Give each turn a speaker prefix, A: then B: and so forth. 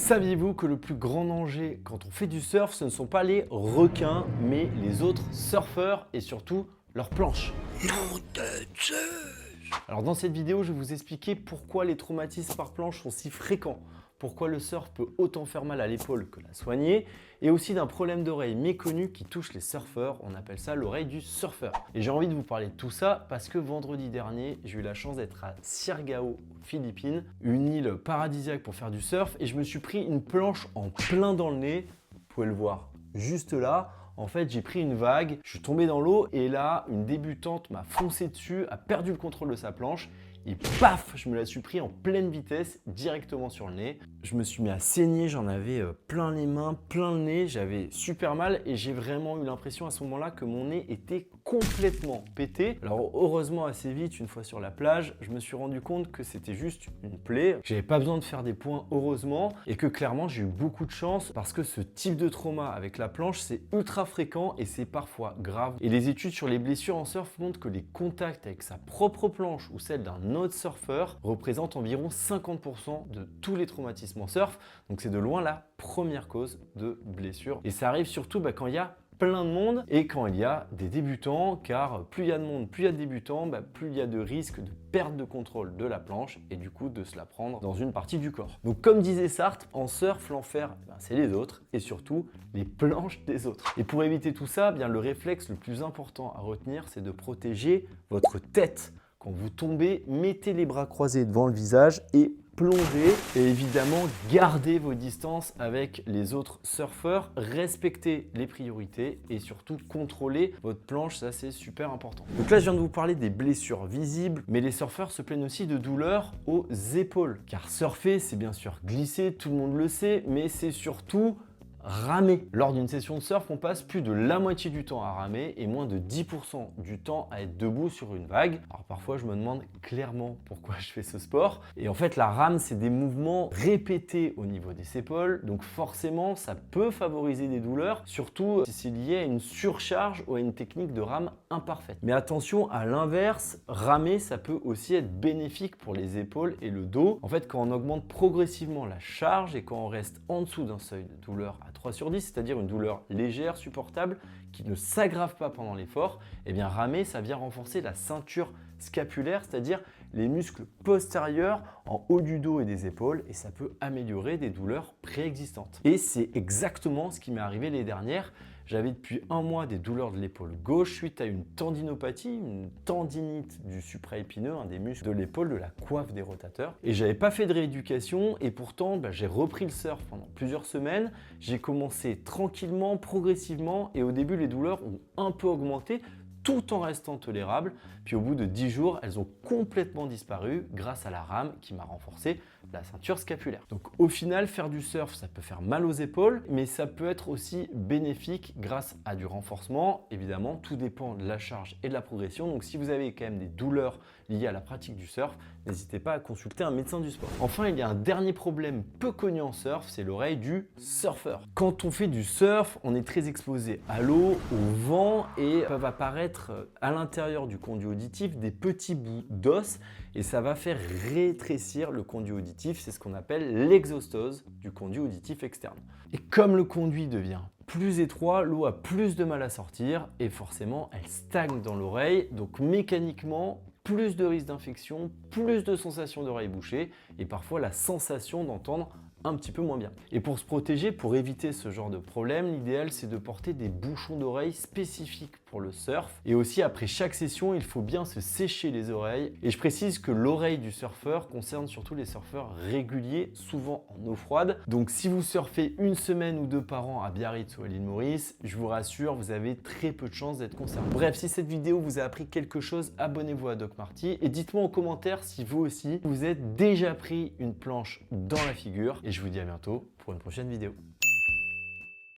A: Saviez-vous que le plus grand danger quand on fait du surf, ce ne sont pas les requins, mais les autres surfeurs et surtout leurs planches?
B: Nom de Zeus!
A: Alors dans cette vidéo, je vais vous expliquer pourquoi les traumatismes par planche sont si fréquents, pourquoi le surf peut autant faire mal à l'épaule que la soigner, et aussi d'un problème d'oreille méconnu qui touche les surfeurs, on appelle ça l'oreille du surfeur. Et j'ai envie de vous parler de tout ça parce que vendredi dernier, j'ai eu la chance d'être à Siargao, aux Philippines, une île paradisiaque pour faire du surf, et je me suis pris une planche en plein dans le nez, vous pouvez le voir juste là. En fait, j'ai pris une vague, je suis tombé dans l'eau et là, une débutante m'a foncé dessus, a perdu le contrôle de sa planche et paf, je me la suis pris en pleine vitesse directement sur le nez. Je me suis mis à saigner, j'en avais plein les mains, plein le nez, j'avais super mal et j'ai vraiment eu l'impression à ce moment-là que mon nez était complètement pété. Alors heureusement, assez vite, une fois sur la plage, je me suis rendu compte que c'était juste une plaie, que j'avais pas besoin de faire des points heureusement et que clairement j'ai eu beaucoup de chance parce que ce type de trauma avec la planche, c'est ultra fréquent et c'est parfois grave. Et les études sur les blessures en surf montrent que les contacts avec sa propre planche ou celle d'un autre surfeur représentent environ 50% de tous les traumatismes en surf. Donc c'est de loin la première cause de blessure. Et ça arrive surtout quand il y a plein de monde et quand il y a des débutants, car plus il y a de monde, plus il y a de débutants, plus il y a de risques de perte de contrôle de la planche et du coup de se la prendre dans une partie du corps. Donc comme disait Sartre, en surf, l'enfer, c'est les autres et surtout les planches des autres. Et pour éviter tout ça, le réflexe le plus important à retenir, c'est de protéger votre tête. Quand vous tombez, mettez les bras croisés devant le visage et plongez. Et évidemment, gardez vos distances avec les autres surfeurs, respectez les priorités et surtout contrôlez votre planche, ça c'est super important. Donc là, je viens de vous parler des blessures visibles, mais les surfeurs se plaignent aussi de douleurs aux épaules. Car surfer, c'est bien sûr glisser, tout le monde le sait, mais c'est surtout ramer. Lors d'une session de surf, on passe plus de la moitié du temps à ramer et moins de 10% du temps à être debout sur une vague. Alors parfois, je me demande clairement pourquoi je fais ce sport. Et en fait, la rame, c'est des mouvements répétés au niveau des épaules. Donc forcément, ça peut favoriser des douleurs, surtout si c'est lié à une surcharge ou à une technique de rame imparfaite. Mais attention, à l'inverse, ramer, ça peut aussi être bénéfique pour les épaules et le dos. En fait, quand on augmente progressivement la charge et quand on reste en dessous d'un seuil de douleur à 3/10, c'est-à-dire une douleur légère, supportable, qui ne s'aggrave pas pendant l'effort, et bien ramer, ça vient renforcer la ceinture scapulaire, c'est-à-dire les muscles postérieurs en haut du dos et des épaules, et ça peut améliorer des douleurs préexistantes. Et c'est exactement ce qui m'est arrivé l'année dernière. J'avais depuis un mois des douleurs de l'épaule gauche suite à une tendinopathie, une tendinite du supraépineux, un des muscles de l'épaule, de la coiffe des rotateurs. Et j'avais pas fait de rééducation et pourtant j'ai repris le surf pendant plusieurs semaines. J'ai commencé tranquillement, progressivement et au début les douleurs ont un peu augmenté tout en restant tolérables. Puis au bout de 10 jours, elles ont complètement disparu grâce à la rame qui m'a renforcé la ceinture scapulaire. Donc au final, faire du surf, ça peut faire mal aux épaules, mais ça peut être aussi bénéfique grâce à du renforcement. Évidemment, tout dépend de la charge et de la progression. Donc si vous avez quand même des douleurs liées à la pratique du surf, n'hésitez pas à consulter un médecin du sport. Enfin, il y a un dernier problème peu connu en surf, c'est l'oreille du surfeur. Quand on fait du surf, on est très exposé à l'eau, au vent et peuvent apparaître à l'intérieur du conduit auditif des petits bouts d'os et ça va faire rétrécir le conduit auditif. C'est ce qu'on appelle l'exostose du conduit auditif externe. Et comme le conduit devient plus étroit, l'eau a plus de mal à sortir et forcément elle stagne dans l'oreille. Donc mécaniquement, plus de risque d'infection, plus de sensations d'oreille bouchée et parfois la sensation d'entendre un petit peu moins bien. Et pour se protéger, pour éviter ce genre de problème, l'idéal c'est de porter des bouchons d'oreille spécifiques pour le surf. Et aussi après chaque session, il faut bien se sécher les oreilles. Et je précise que l'oreille du surfeur concerne surtout les surfeurs réguliers, souvent en eau froide. Donc si vous surfez une semaine ou deux par an à Biarritz ou à l'île Maurice, je vous rassure, vous avez très peu de chances d'être concerné. Bref, si cette vidéo vous a appris quelque chose, abonnez-vous à Doc Marty et dites-moi en commentaire si vous aussi vous êtes déjà pris une planche dans la figure. Et je vous dis à bientôt pour une prochaine vidéo.